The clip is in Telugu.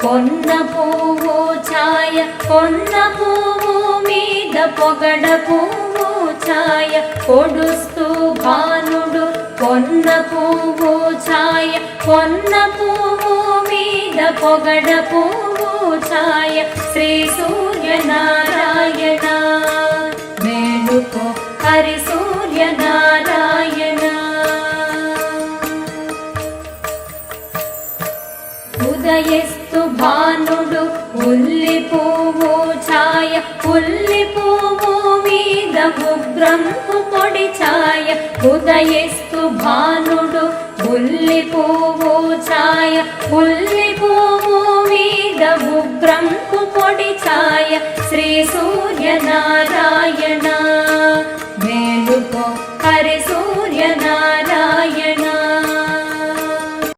కొన్న పువ్వు ఛాయ కొన్న పువ్వు మీద పొగడ పువ్వు ఛాయ పొడుస్తూ భానుడు కొన్న పువ్వు ఛాయ కొన్న పువ్వు మీద పొగడ పువ్వు ఛాయ శ్రీ సూర్యనారాయణ వేడుకో హరి సూర్యనారాయణ ఉదయిస్తు భానుడు ఉల్లి పువ్వు ఛాయ ఉల్లి పువ్వు మీద ఉగ్రంపు పొడి ఛాయ ఉదయిస్తు భానుడు ఉల్లి పువ్వు ఛాయ ఉల్లి పువ్వు మీద ఉగ్రంపు పొడి ఛాయ శ్రీ సూర్యనారాయణ